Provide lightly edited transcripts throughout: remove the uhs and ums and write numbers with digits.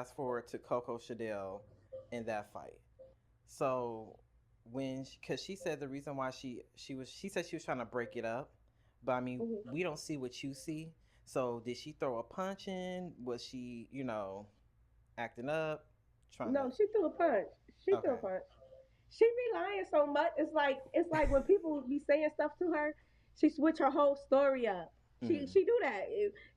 fast forward to Coco Chanel in that fight. So when, because she said the reason why she said she was trying to break it up, but I mean Hmm. we don't see what you see. So did she throw a punch in? Was she, acting up, trying to? No, she threw a punch. She threw a Okay. punch. She be lying so much. It's like when people be saying stuff to her, she switch her whole story up. She Mm-hmm. she do that.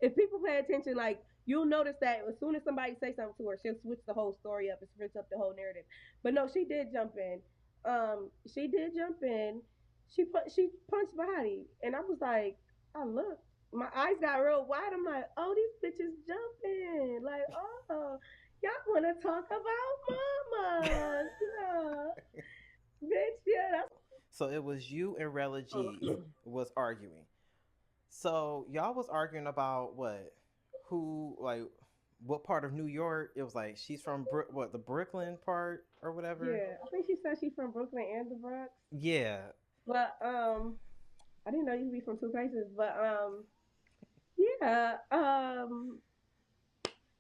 If people pay attention, like you'll notice that as soon as somebody say something to her, she'll switch the whole story up and switch up the whole narrative. But no, she did jump in. She did jump in. She punched Bahati, and I was like, I looked. My eyes got real wide. I'm like, oh, these bitches jumping. Like, oh, y'all want to talk about mamas? Yeah. Bitch, yeah, that's So it was you and Rella G's was arguing. So y'all was arguing about what? Who, like, what part of New York? It was like she's from what, the Brooklyn part or whatever. yeah. I think she said she's from Brooklyn and the Bronx, Yeah. but I didn't know you could be from two places. But yeah,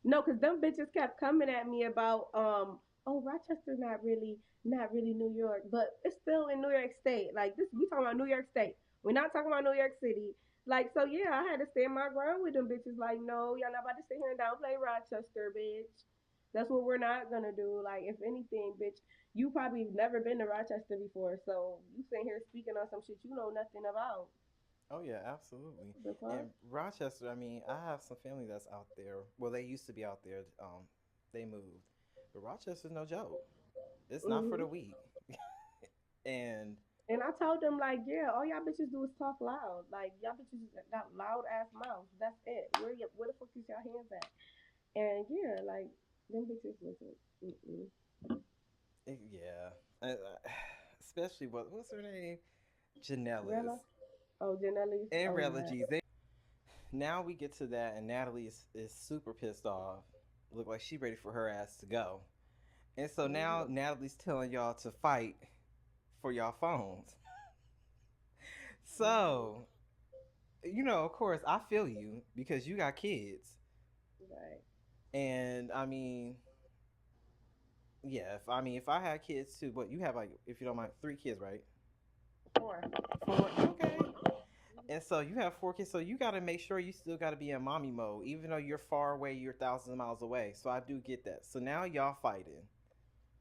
no, cause them bitches kept coming at me about oh Rochester not really New York, but it's still in New York State. Like this, we talking about New York State. We're not talking about New York City. Like so, yeah, I had to stand my ground with them bitches. Like, no, y'all not about to sit here and downplay Rochester, bitch. That's what we're not gonna do. Like, if anything, bitch, you probably never been to Rochester before, so you sitting here speaking on some shit you know nothing about. Oh yeah, absolutely. The fuck? And Rochester, I mean, I have some family that's out there. Well, they used to be out there. They moved, but Rochester's no joke. It's not for Hmm. the weak. And And I told them like, yeah, all y'all bitches do is talk loud. Like y'all bitches got loud ass mouths. That's it. Where the fuck is y'all hands at? And yeah, like them bitches listen. Mm-mm. yeah, Uh, especially what's her name, Janelle's Rella, oh Janelle's, and oh yeah. Relegies. They now we get to that, and Natalie is super pissed off. Look like she ready for her ass to go. And so now Mm-hmm. Natalie's telling y'all to fight for y'all phones. Mm-hmm. So, of course, I feel you because you got kids. Right. And I mean, yeah, if I had kids too, but you have, like, if you don't mind, three kids, right? Four. Four, okay. And so you have four kids, so you got to make sure you still got to be in mommy mode, even though you're far away, you're thousands of miles away. So I do get that. So now y'all fighting,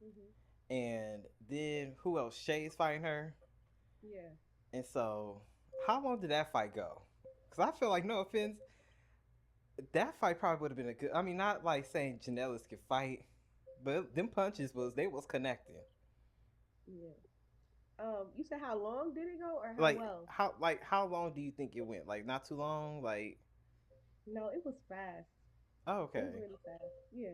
Mm-hmm. and then who else? Shay's fighting her, Yeah. and so how long did that fight go? Because I feel like, no offense, that fight probably would have been a good. I mean, not like saying Janellas could fight, but them punches was connecting. Yeah. You said how long did it go or how Like well? how long do you think it went? Like not too long. Like, No, it was fast. oh, It was okay. really fast. Yeah.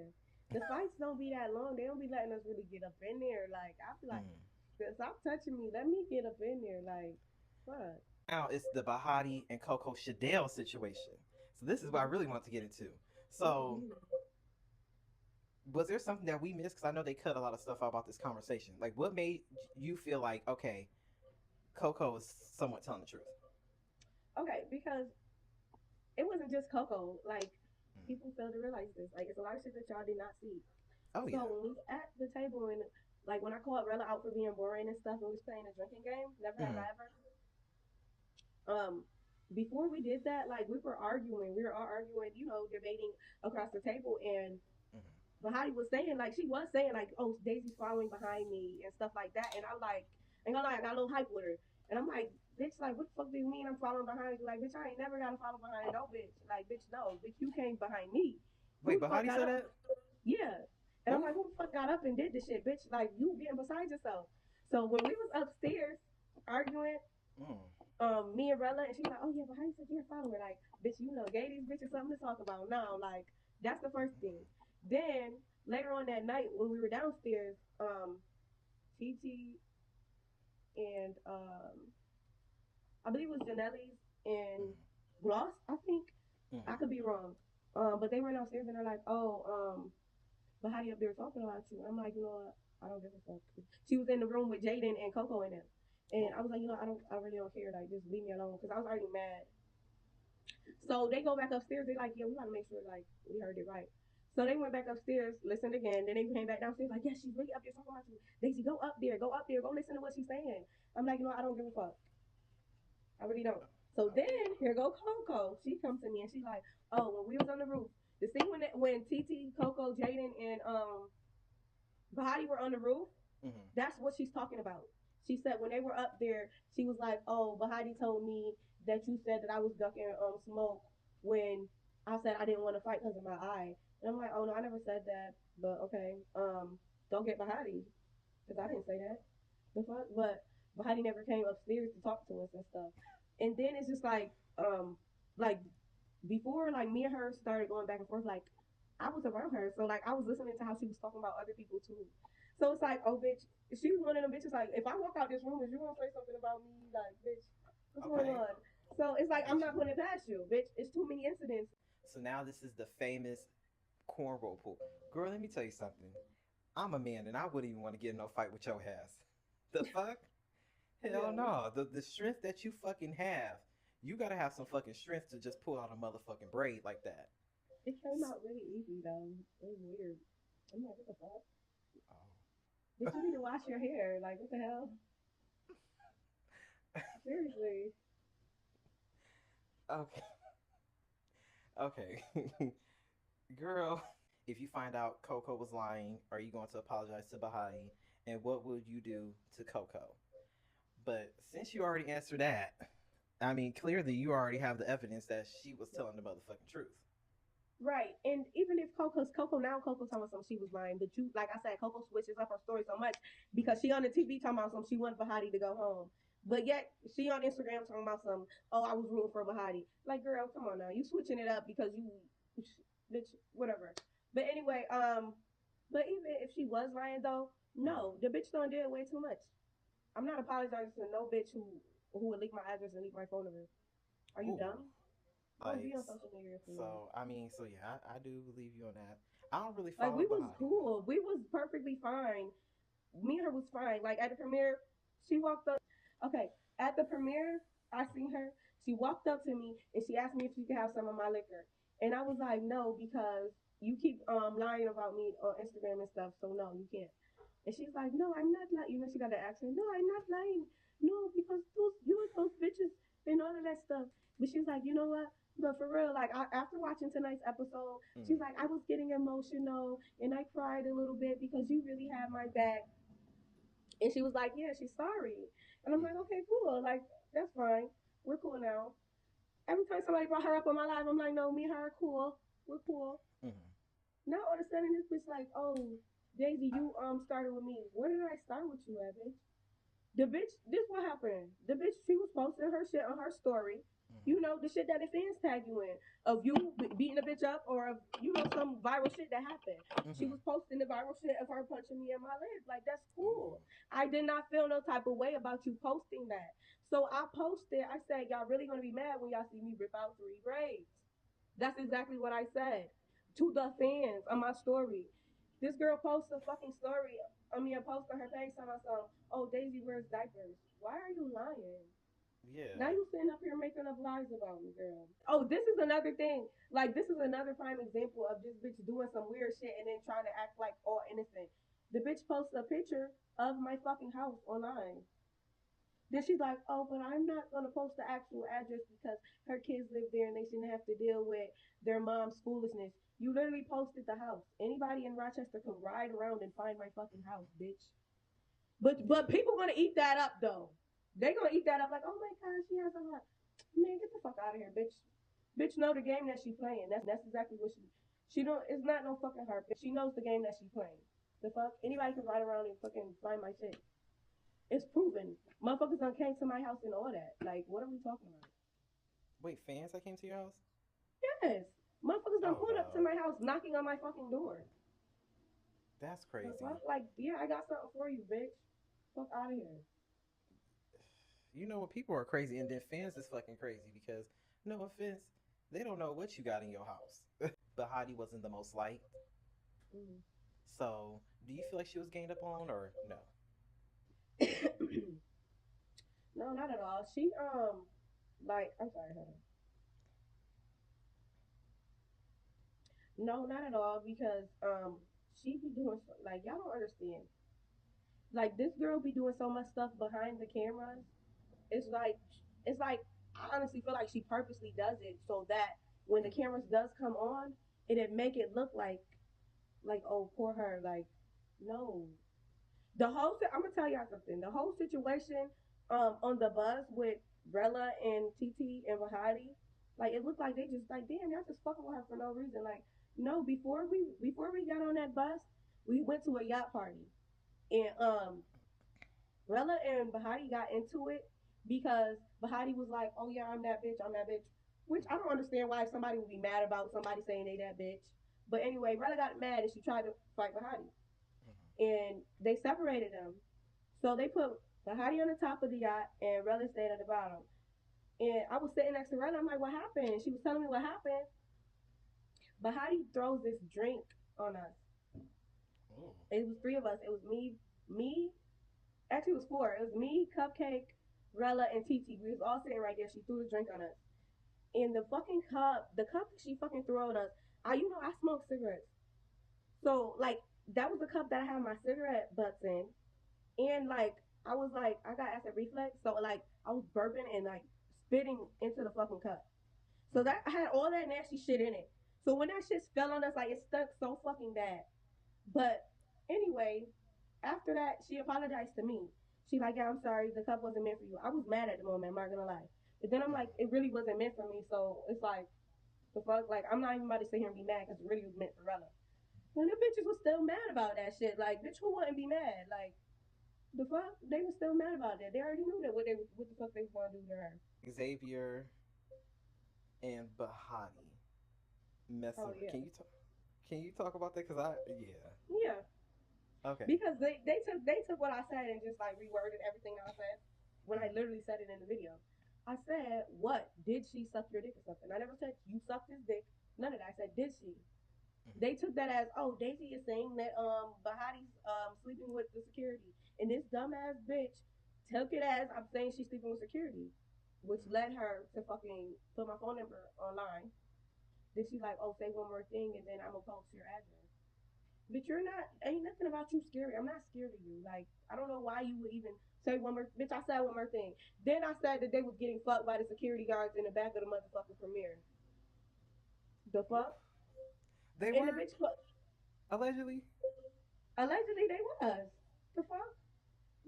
The fights don't be that long. They don't be letting us really get up in there. Like I be like, Mm. stop touching me. Let me get up in there. Like, fuck. Now it's the Bahati and Coco Shadell situation. So this is what I really want to get into. So was there something that we missed? Because I know they cut a lot of stuff out about this conversation. Like, what made you feel like, okay, Coco is somewhat telling the truth? Okay, because it wasn't just Coco. Like Mm. people fail to realize this. Like it's a lot of shit that y'all did not see. Oh So yeah. when we was at the table and like when I called Rella out for being boring and stuff and we was playing a drinking game, never have Mm-hmm. I ever. Um, before we did that, like we were arguing. We were all arguing, debating across the table and Mm-hmm. Bahati was saying like she was saying like, oh Daisy's following behind me and stuff like that. And I'm like, and I'm like, I got a little hype with her. And I'm like, bitch, like what the fuck do you mean I'm following behind you? Like, bitch, I ain't never gotta follow behind no bitch. Like, bitch, no, bitch, you came behind me. Who Wait, the fuck Bahati got said up? that? Yeah. And I'm Oh. like, who the fuck got up and did this shit, bitch? Like you getting beside yourself. So when we was upstairs arguing, Mm. me and Rella, and she's like, oh yeah, but how you said you're a follower? Like, bitch, gave these bitches something to talk about now. Like, that's the first thing. Then later on that night when we were downstairs, TT and I believe it was Janelle's and Gloss, I think. I Mm-hmm. could be wrong. But they went downstairs and they're like, oh, but how you up there talking about you? I'm like, you know what? I don't give a fuck. She was in the room with Jaden and Coco and them. And I Oh. was like, I really don't care. Like, just leave me alone. Because I was already mad. So they go back upstairs. They like, yeah, we gotta make sure like we heard it right. So they went back upstairs, listened again. Then they came back downstairs like, yeah, she's really up there talking about you. Daisy, go up there, go up there, go listen to what she's saying. I'm like, I don't give a fuck. I really don't. So then here go Coco. She comes to me and she's like, oh, when we was on the roof, the scene when TT, Coco, Jaden, and Bahati were on the roof, Mm-hmm. that's what she's talking about. She said when they were up there, she was like, "Oh, Bahati told me that you said that I was ducking smoke when I said I didn't want to fight because of my eye." And I'm like, "Oh no, I never said that." But okay, don't get Bahati because I didn't say that. The fuck, but Bahati never came upstairs to talk to us and stuff. And then it's just like before like me and her started going back and forth, like I was around her, so like I was listening to how she was talking about other people too. So it's like, oh bitch, she was one of them bitches. Like if I walk out this room, is you gonna say something about me? Like bitch, what's going Okay, on? So it's I like I'm get you. not putting it past you, bitch. It's too many incidents. So now this is the famous cornrow pool. Girl, let me tell you something. I'm a man and I wouldn't even want to get in no fight with your ass. The fuck? Hell Yeah, no. The strength that you fucking have, you gotta have some fucking strength to just pull out a motherfucking braid like that. it came out really easy though. It was weird. I'm like, what the fuck? Bitch, you need to wash your hair. Like what the hell? Seriously. Oh. Okay. Okay. Girl, if you find out Coco was lying, are you going to apologize to Bahati? And what would you do to Coco? But since you already answered that, I mean, clearly you already have the evidence that she was telling the motherfucking truth. Right, and even if Coco now Coco talking about something she was lying, but you like I said, Coco switches up her story so much because she on the TV talking about something she wanted Bahati to go home, but yet she on Instagram talking about some I was rooting for Bahati. Like girl, come on now, you switching it up because you bitch whatever. But anyway, but even if she was lying though, no, the bitch done did way too much. I'm not apologizing to no bitch who would leak my address and leak my phone number. Are you Ooh, dumb? I don't like, be on social media for me. so, I mean, so yeah, I do believe you on that. I don't really Like follow we was Bahati. cool. We was perfectly fine. Me and her was fine. Like at the premiere, she walked up. Okay, at the premiere, I seen her. She walked up to me and she asked me if she could have some of my liquor, and I was like, no, because you keep lying about me on Instagram and stuff. So no, you can't. And she's like, no, I'm not lying. You know, she got the accent. No, I'm not lying. No, because those you and those bitches and all of that stuff. But she's like, you know what? But for real, like after watching tonight's episode, she's Mm-hmm. like, I was getting emotional and I cried a little bit because you really had my back. And she was like, yeah, she's sorry. And I'm like, okay, cool. Like that's fine. We're cool now. Every time somebody brought her up on my life, I'm like, no, me and her are cool. We're cool. Mm-hmm. Now all of a sudden this bitch like, oh, Daisy, you started with me. Where did I start with you at, bitch? The bitch, this what happened. The bitch, she was posting her shit on her story. You know, the shit that the fans tag you in of you beating a bitch up or of, some viral shit that happened. She Mm-hmm. was posting the viral shit of her punching me in my legs. Like, that's Ooh. cool. I did not feel no type of way about you posting that. So I posted, I said, y'all really gonna be mad when y'all see me rip out 3 braids. That's exactly what I said to the fans on my story. This girl posts a fucking story. I mean, a post on her page telling us, oh, Daisy wears diapers. Why are you lying? Now Yeah. you sitting up here making up lies about me, girl. Oh, this is another thing. Like, this is another prime example of this bitch doing some weird shit and then trying to act like all innocent. The bitch posts a picture of my fucking house online. Then she's like, oh, but I'm not going to post the actual address because her kids live there and they shouldn't have to deal with their mom's foolishness. You literally posted the house. Anybody in Rochester can ride around and find my fucking house, bitch. But Yeah. people gonna eat that up though. They gonna eat that up like, oh my god, she has a heart. Man, get the fuck out of here, bitch. Bitch know the game that she playing. That's exactly what she don't. It's not no fucking heart, bitch. She knows the game that she playing. The fuck? Anybody can ride around and fucking find my shit. It's proven. Motherfuckers done came to my house and all that. Like, what are we talking about? Wait, fans that came to your house? Yes. Motherfuckers done Oh pulled up to no, my house knocking on my fucking door. that's The crazy. fuck? Like, yeah, I got something for you, bitch. Fuck out of here. You know what? People are crazy, and then fans is fucking crazy because, no offense, they don't know what you got in your house. Bahati wasn't the most liked, Mm. so do you feel like she was ganged up on, or no? No, not at all. She like I'm sorry, hold on. No, not at all. Because she be doing like y'all don't understand. Like this girl be doing so much stuff behind the cameras. It's like it's like I honestly feel like she purposely does it so that when the Mm-hmm. cameras does come on, it'd make it look like oh poor her. Like no, I'm gonna tell y'all something. The whole situation on the bus with Rella and TT and Bahati, like it looked like they just like damn y'all just fucking with her for no reason. Like no, before we got on that bus, we went to a yacht party and Rella and Bahati got into it because Bahati was like, "Oh yeah, I'm that bitch," which I don't understand why somebody would be mad about somebody saying they that bitch. But anyway, Rella got mad and she tried to fight Bahati, and they separated them. So they put Bahati on the top of the yacht and Rella stayed at the bottom. And I was sitting next to Rella. I'm like, "What happened?" She was telling me what happened. Bahati throws this drink on us. Oh. It was three of us. It was me. Actually, it was four. It was me, Cupcake, Rella, and TT. We was all sitting right there. She threw the drink on us. And the cup that she fucking threw on us, I smoke cigarettes. So, like, that was the cup that I had my cigarette butts in. And, like, I was like, I got acid reflux. So, like, I was burping and, like, spitting into the fucking cup. So, that I had all that nasty shit in it. So, when that shit fell on us, like, it stuck so fucking bad. But anyway, after that, she apologized to me. She like, yeah, I'm sorry, the cup wasn't meant for you. I was mad at the moment, I'm not gonna lie. But then I'm like, it really wasn't meant for me. So it's like, the fuck, like I'm not even about to sit here and be mad because it really was meant for Rella. And the bitches was still mad about that shit. Like, bitch, who wouldn't be mad? Like, the fuck, they were still mad about that. They already knew that what the fuck they was gonna do to her. Xavier and Bahati messing. Oh yeah, Can you talk? Can you talk about that? Cause I yeah. yeah. Okay. Because they took what I said and just like reworded everything I said when I literally said it in the video. I said, "What did she suck your dick or something?" I never said you sucked his dick. None of that. I said, "Did she?" Mm-hmm. They took that as, "Oh, Daisy is saying that Bahati's sleeping with the security," and this dumbass bitch took it as I'm saying she's sleeping with security, which led her to fucking put my phone number online. Then she like, "Oh, say one more thing, and then I'm gonna post your address." But you're not. Ain't nothing about you scary. I'm not scared of you. Like I don't know why you would even say one more. Bitch, I said one more thing. Then I said that they was getting fucked by the security guards in the back of the motherfucking premiere. The Ooh. fuck. They And the were bitch allegedly. allegedly they was. The fuck,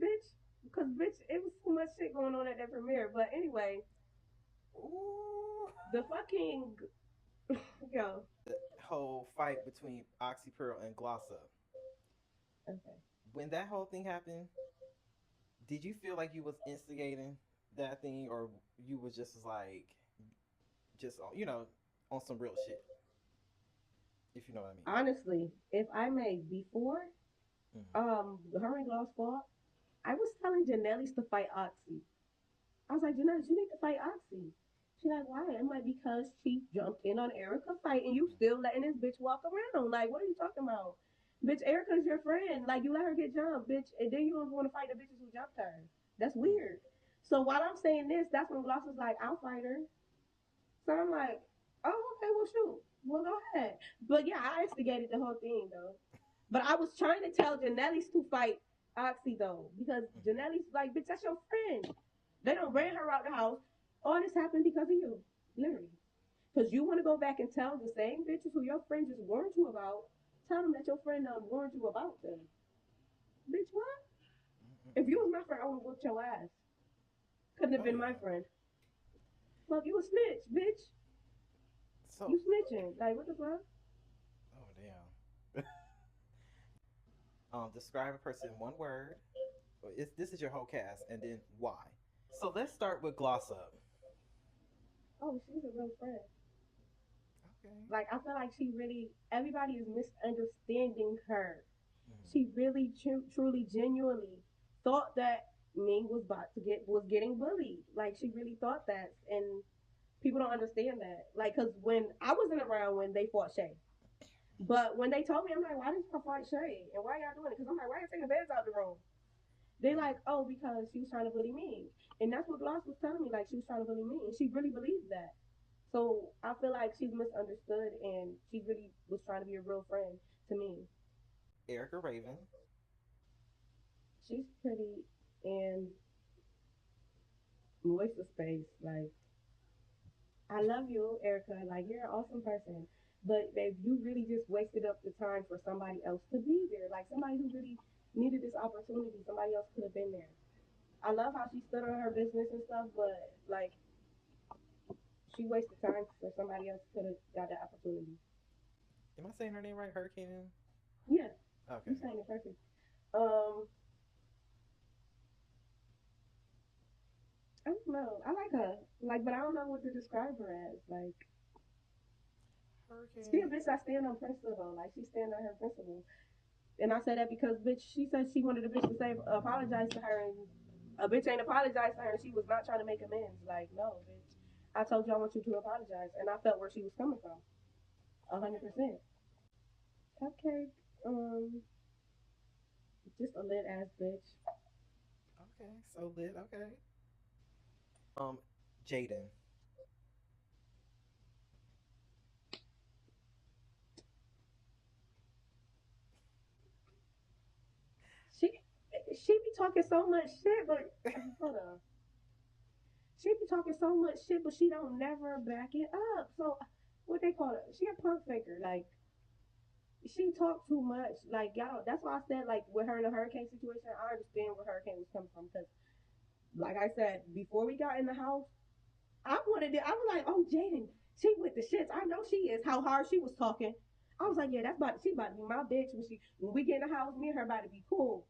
bitch. Because bitch, it was too much shit going on at that premiere. But anyway, Ooh. the fucking yo. The whole fight between Oxy Pearl and Gloss Up. Okay. When that whole thing happened, did you feel like you was instigating that thing, or you was just like, just on some real shit, if you know what I mean? Honestly, if I may, before Mm-hmm. her and Gloss fought, I was telling Janelle's to fight Oxy. I was like, Janelle, you need to fight Oxy. She like, why? I'm like, because she jumped in on Erica fight and you still letting this bitch walk around. Like, what are you talking about? Bitch, Erica's your friend. Like, you let her get jumped, bitch, and then you don't want to fight the bitches who jumped her. That's Mm-hmm. weird. So while I'm saying this, that's when Gloss was like, I'll fight her. So I'm like, oh, okay, well, shoot. Well, go ahead. But yeah, I instigated the whole thing, though. But I was trying to tell Janelle's to fight Oxy, though, because Janelle's like, bitch, that's your friend. They don't ran her out the house. All this happened because of you, literally. Because you want to go back and tell the same bitches who your friend just warned you about, tell them that your friend warned you about them. Bitch, what? If you Mm-hmm. was my friend, I would have whooped your ass. Couldn't have Oh been yeah. my friend. Fuck, you a snitch, bitch. So, You snitching. Like, what the fuck? oh damn. Describe a person in one word. This is your whole cast, and then why? So let's start with Gloss Up. Oh, she's a real friend. Okay. Like, I feel like everybody is misunderstanding her. Mm-hmm. She really, truly, genuinely thought that Ming was getting bullied. Like, she really thought that. And people don't understand that. Like, because when I wasn't around when they fought Shay, but when they told me, I'm like, why did you fight Shay? And why y'all doing it? Because I'm like, why are you taking the beds out the room? They like, oh, because she was trying to bully me. And that's what Gloss was telling me, like she was trying to bully me. And she really believed that. So I feel like she's misunderstood, and she really was trying to be a real friend to me. Erica Raven. She's pretty and waste of space. Like, I love you, Erica. Like, you're an awesome person. But babe, you really just wasted up the time for somebody else to be there. Like somebody who really needed this opportunity. Somebody else could have been there. I love how she stood on her business and stuff, but like she wasted time for somebody else could have got that opportunity. Am I saying her name right? Hurricane. Yeah, Okay. you saying it perfect. Um, I don't know. I like her. Like, but I don't know what to describe her as. Like, she a Hurricane. bitch that stand on principle though. Like she stand on her principles. And I say that because bitch, she said she wanted a bitch to say apologize to her, and a bitch ain't apologized to her. And she was not trying to make amends. Like, no, bitch. I told you I want you to apologize, and I felt where she was coming from. 100%. Cupcake, just a lit ass bitch. Okay. So lit. Okay. Um, Jaden. She she be talking so much shit, but hold on. She be talking so much shit, but she don't never back it up. So what they call it? She a punk faker. Like she talked too much. Like y'all, that's why I said like with her in the hurricane situation, I understand where hurricane was coming from because, like I said, before we got in the house, I wanted it. I was like, oh Jaden, she with the shits. I know she is. How hard she was talking. I was like, yeah, that's about she about to be my bitch when we get in the house. Me and her about to be cool.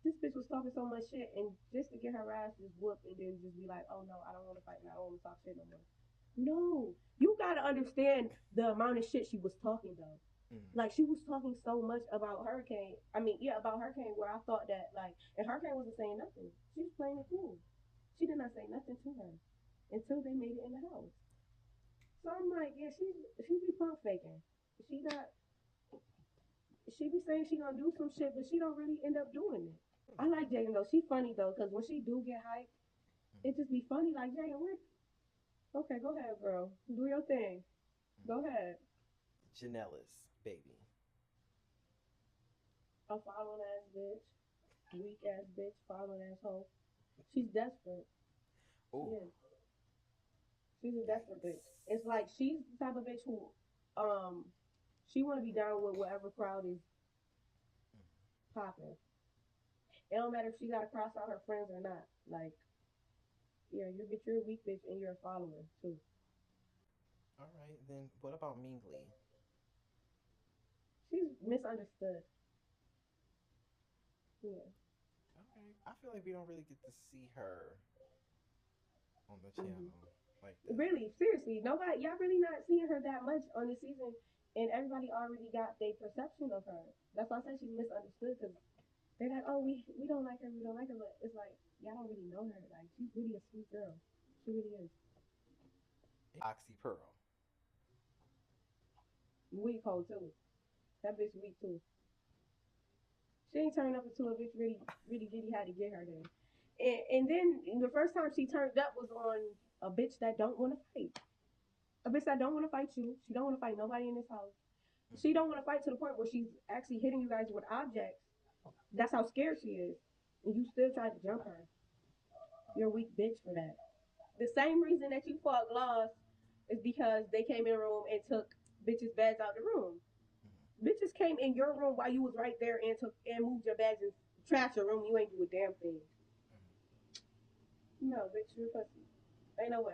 This bitch was talking so much shit, and just to get her ass just whooped, and then just be like, oh no, I don't want to fight, and I don't want to talk shit no more. No, you gotta understand the amount of shit she was talking though. Mm. Like she was talking so much about Hurricane. I mean, yeah, about Hurricane where I thought that like, and Hurricane wasn't saying nothing. She was playing it cool. She did not say nothing to her until they made it in the house. So I'm like, yeah, she be punk faking. She not. She be saying she gonna do some shit, but she don't really end up doing it. I like Jaden though. She funny though, cause when she do get hyped, it just be funny. Like Jaden, what? Okay, go ahead, girl. Do your thing. Go ahead. Janellis, baby. A following ass bitch, weak ass bitch, following asshole. She's desperate. She Oh, is. She's a desperate bitch. yikes. It's like she's the type of bitch who, um, she want to be down with whatever crowd is popping. It don't matter if she got to cross out her friends or not. Like, yeah, you're bitch, you're a weak bitch, and you're a follower too. All right, then what about Mingly? She's misunderstood. Yeah. Okay, I feel like we don't really get to see her on the Mm-hmm. channel like that. Really, seriously, nobody, y'all really not seeing her that much on the season, and everybody already got their perception of her. That's why I say she's misunderstood because they're like, oh, we don't like her, we don't like her, but it's like y'all don't really know her. Like she's really a sweet girl. She really is. Oxy Pearl. Weak hoe too. That bitch weak too. She ain't turned up until a bitch really really had to get her there. And then the first time she turned up was on a bitch that don't want to fight. A bitch that don't want to fight you. She don't want to fight nobody in this house. She don't want to fight to the point where she's actually hitting you guys with objects. That's how scared she is. And you still try to jump her. You're a weak bitch for that. The same reason that you fought Gloss is because they came in the room and took bitches' beds out the room. Bitches came in your room while you was right there and took and moved your bags and trashed your room. You ain't do a damn thing. No, bitch, you're pussy. Ain't no way.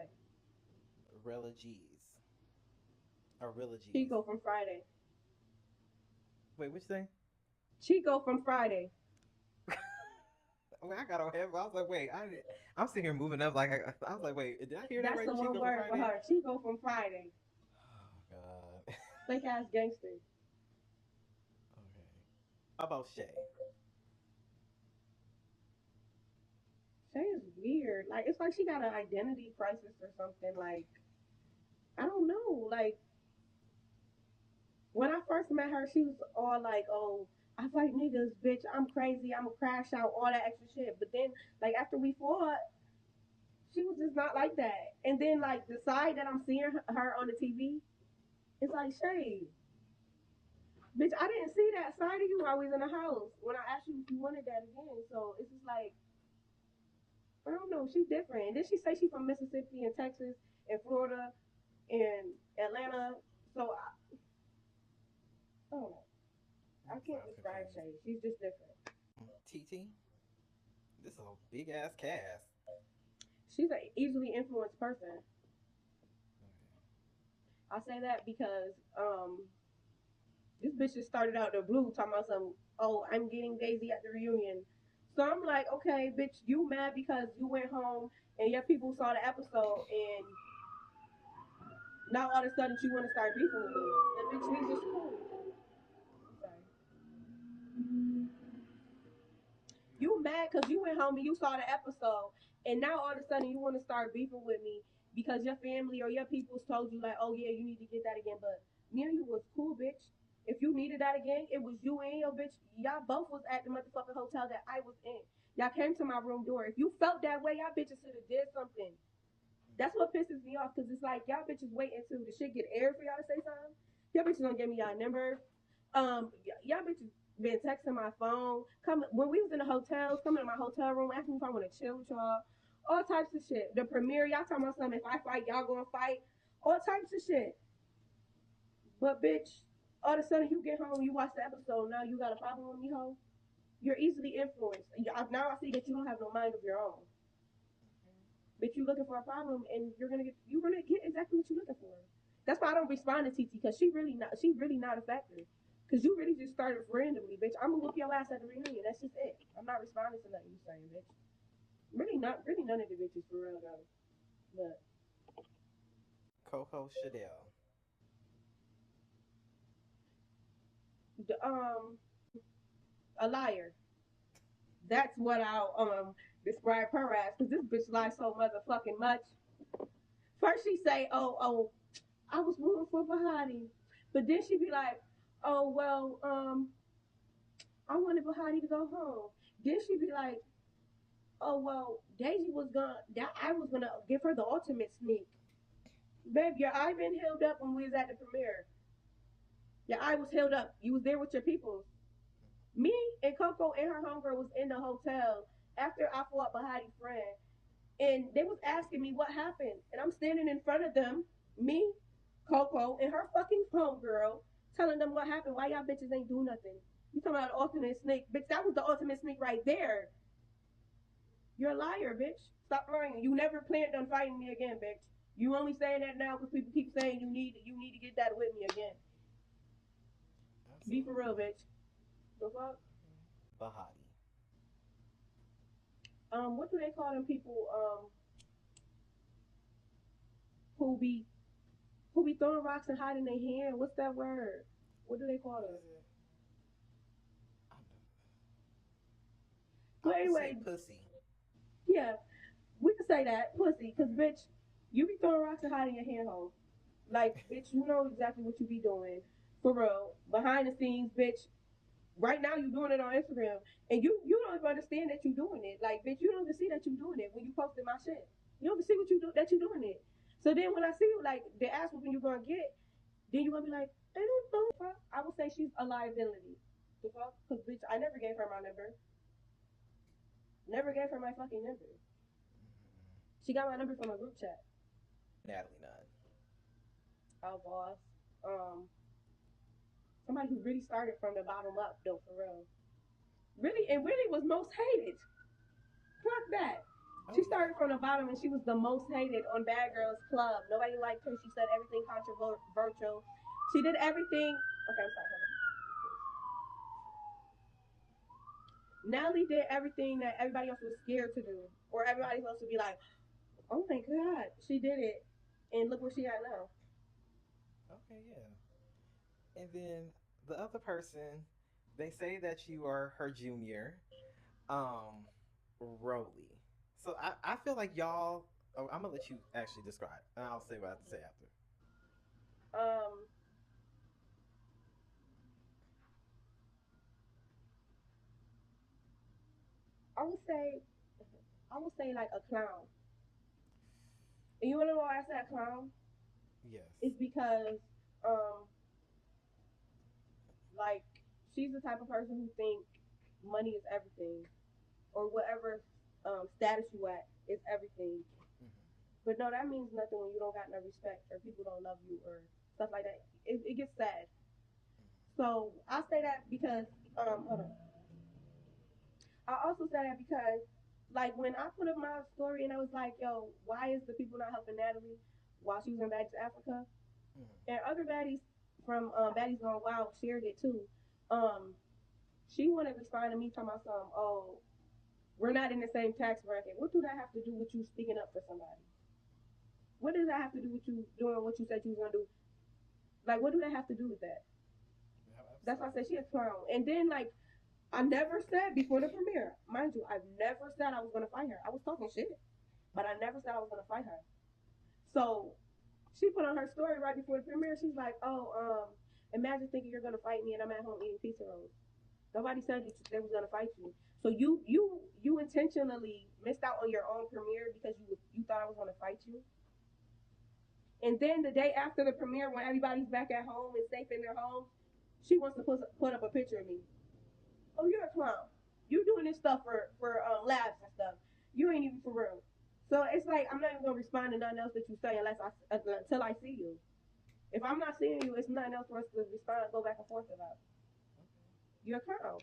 Rella G's. Or Rilla G's. Chico from Friday. Wait, which thing? Chico from Friday. Wait, I got on him. I was like, wait, I'm sitting here moving up. Like, I was like, wait, did I hear that That's right? the one Chico from word for Friday? her. Chico from Friday. Oh, God. Fake ass gangster. Okay. How about Shay? Shay is weird. Like it's like she got an identity crisis or something. Like I don't know. Like when I first met her, she was all like, "Oh, I fight niggas, bitch. I'm crazy. I'm a crash out, all that extra shit." But then, like after we fought, She was just not like that. And then like the side that I'm seeing her on the TV, it's like Shay, bitch, I didn't see that side of you while we was in the house when I asked you if you wanted that again. So it's just like I don't know, she's different. And then she say she's from Mississippi and Texas and Florida and Atlanta. So I don't know. I can't Sounds describe confused. Shay. She's just different. TT, this is a big ass cast. She's an easily influenced person. Okay. I say that because this bitch just started out the blue talking about some, oh, I'm getting Daisy at the reunion. So I'm like, okay, bitch, you mad because you went home and your people saw the episode and now all of a sudden you want to start beefing with me. The bitch, we just cool. I'm sorry. You mad because you went home and you saw the episode, and now all of a sudden you want to start beefing with me because your family or your peoples told you like, oh yeah, you need to get that again. But me and you was cool, bitch. If you needed that again, it was you and your bitch. Y'all both was at the motherfucking hotel that I was in. Y'all came to my room door. If you felt that way, y'all bitches should have did something. That's what pisses me off because it's like y'all bitches waiting till the shit get aired for y'all to say something. Y'all bitches don't give me y'all number. Y'all bitches been texting my phone. Come when we was in the hotels, coming to my hotel room, asking me if I want to chill with y'all. All types of shit. The premiere, y'all talking about something. If I fight, y'all gonna fight. All types of shit. But bitch, all of a sudden you get home, you watch the episode. Now you got a problem with me, hoe. You're easily influenced. Now I see that you don't have no mind of your own. But you looking for a problem, and you're gonna get exactly what you're looking for. That's why I don't respond to TT because she really not a factor. Cause you really just started randomly, bitch. I'm gonna whoop your ass at the reunion. That's just it. I'm not responding to nothing you saying, bitch. Really none of the bitches for real though. But Coco Chanel. the a liar. That's what I'll describe her as. Cause this bitch lies so motherfucking much. First she say, oh, I was rooting for Bahati, but then she be like, oh well, I wanted Bahati to go home. Then she be like, oh well, Daisy was gonna that I was gonna give her the ultimate sneak. Babe, your eye been healed up when we was at the premiere. Your eye was healed up. You was there with your people. Me and Coco and her homegirl was in the hotel after I fought Bahati's friend. And they was asking me what happened. And I'm standing in front of them, me, Coco, and her fucking homegirl, telling them what happened. Why y'all bitches ain't do nothing? You talking about the ultimate snake. Bitch, that was the ultimate snake right there. You're a liar, bitch. Stop lying. You never planned on fighting me again, bitch. You only saying that now because people keep saying you need to get that with me again. Be for real, Absolutely. bitch. The fuck? Bahati. What do they call them people who be throwing rocks and hiding their hand? What's that word? What do they call What them? is it? I Well, would say anyway, pussy. yeah, we can say that pussy, cause bitch, you be throwing rocks and hiding your hand hole. Like, bitch, you know exactly what you be doing for real behind the scenes, bitch. Right now, you doing it on Instagram, and you don't even understand that you doing it. Like, bitch, you don't even see that you doing it when you posted my shit. You don't even see what you do that you doing it. So then when I see you, like the ass whooping you gonna get, then you gonna be like, I don't know. I would say she's a liability. The fuck? Cause bitch, I never gave her my number. Never gave her my fucking number. She got my number from a group chat. Natalie Nunn. Our boss. Um, somebody who really started from the bottom up though, for real. Really, and really was most hated. Fuck that. Oh She yeah. started from the bottom and she was the most hated on Bad Girls Club. Nobody liked her. She said everything controversial. She did everything. Okay, I'm sorry. Hold on. Nelly did everything that everybody else was scared to do, or everybody else would be like, "Oh my god, she did it," and look where she at now. Okay, yeah. And then the other person, they say that you are her junior, um, Roly. So I feel like y'all. Oh, I'm gonna let you actually describe, and I'll say what I have to say after. Um, I would say, I would say like a clown. And you wanna know why I said clown? Yes. It's because um like she's the type of person who think money is everything or whatever status you at is everything. Mm-hmm. But no, that means nothing when you don't got no respect or people don't love you or stuff like that. It gets sad. So I say that because hold on. I also say that because like when I put up my story and I was like, yo, why is the people not helping Natalie while she was in Baddies Africa? Mm-hmm. And other baddies from Baddies Gone Wild shared it too. Um, she wanted to respond to me talking about some, oh, we're not in the same tax bracket. What do that have to do with you speaking up for somebody? What does that have to do with you doing what you said you was gonna do? Like, what do that have to do with that? Yeah, That's why I absolutely. said she a clown. And then like, I never said before the premiere, mind you, I've never said I was gonna fight her. I was talking shit, but I never said I was gonna fight her. So she put on her story right before the premiere. She's like, "Oh, imagine thinking you're gonna fight me and I'm at home eating pizza rolls. Nobody said they was gonna fight you. So you intentionally missed out on your own premiere because you thought I was gonna fight you. And then the day after the premiere, when everybody's back at home and safe in their homes, she wants to put up a picture of me. Oh, you're a clown. You doing this stuff for laughs and stuff. You ain't even for real. So it's like I'm not even gonna respond to nothing else that you say until I see you. If I'm not seeing you, it's nothing else for us to respond and go back and forth about. You're a clown.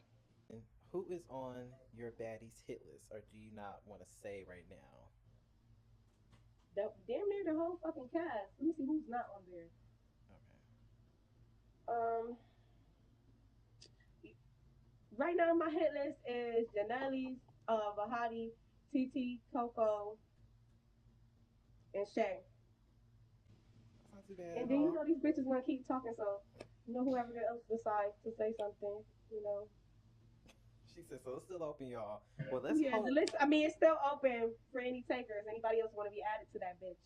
And who is on your baddies hit list, or do you not want to say right now? Damn near the whole fucking cast. Let me see who's not on there. Okay. Um, right now my hit list is Janelle's, Bahati, TT, Coco, and Shay. That's not too bad And at then all. these bitches gonna keep talking, so whoever else decides to say something, you know. She said, so it's still open, y'all. Well, let's Yeah, the hope. list. I mean, it's still open for any takers. Anybody else want to be added to that bitch?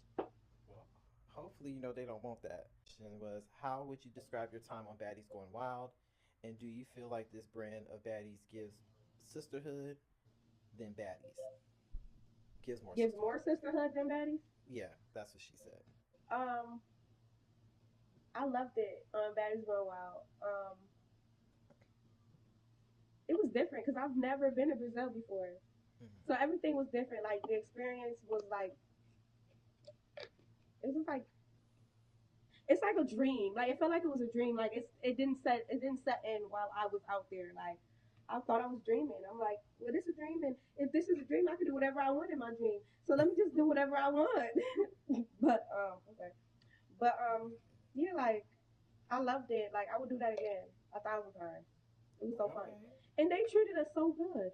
Well, hopefully, they don't want that. Question was, how would you describe your time on Baddies Going Wild? And do you feel like this brand of Baddies gives sisterhood than Baddies? Gives more Gives more sisterhood. sisterhood than baddies. Yeah, that's what she said. Um, I loved it on Baddies Gone Wild. It was different because I've never been to Brazil before, Mm-hmm. so everything was different. Like the experience was like it was like it's like a dream. Like it felt like it was a dream. Like it didn't set in while I was out there. Like I thought I was dreaming. I'm like, well, this is a dream, and if this is a dream, I can do whatever I want in my dream. So let me just do whatever I want. But okay. But yeah, like I loved it. Like I would do that again 1,000 times. It was so fun, Okay. and they treated us so good.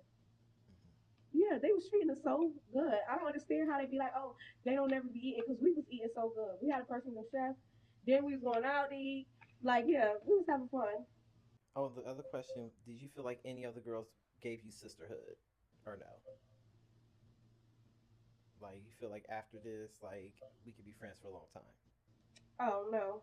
Yeah, they was treating us so good. I don't understand how they be like, oh, they don't never be eating because we was eating so good. We had a personal chef. Then we was going out to eat. Like, yeah, we was having fun. Oh, the other question: did you feel like any of the girls gave you sisterhood, or no? Like you feel like after this, like we could be friends for a long time. Oh no.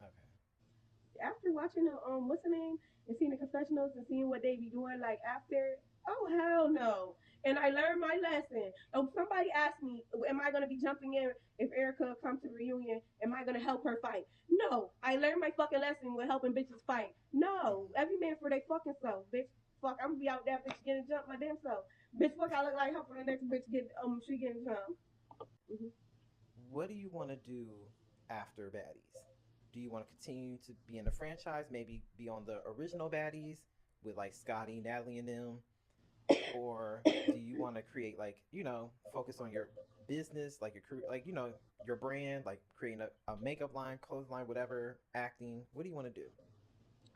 Okay. After watching the what's the name and seeing the confessionals and seeing what they be doing, like after, oh hell no. And I learned my lesson. Oh, somebody asked me, am I gonna be jumping in if Erica comes to the reunion? Am I gonna help her fight? No. I learned my fucking lesson with helping bitches fight. No. Mm-hmm. Every man for their fucking self, bitch. Fuck, I'm gonna be out there, bitch, getting jumped my damn self. Bitch, fuck, I look like her for the next bitch get she getting jumped. Mm-hmm. What do you want to do after Baddies? Do you want to continue to be in the franchise? Maybe be on the original Baddies with like Scotty, Natalie, and them, or do you want to create like focus on your business, like your career, like your brand, like creating a makeup line, clothes line, whatever, acting? What do you want to do?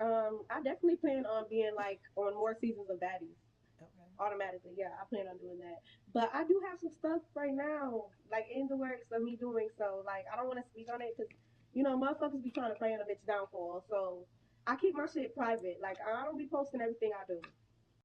I definitely plan on being like on more seasons of Baddies. Okay. Automatically. Yeah, I plan on doing that. But I do have some stuff right now, like in the works of me doing so. Like I don't want to speak on it because motherfuckers be trying to play on a bitch downfall. So I keep my shit private. Like I don't be posting everything I do.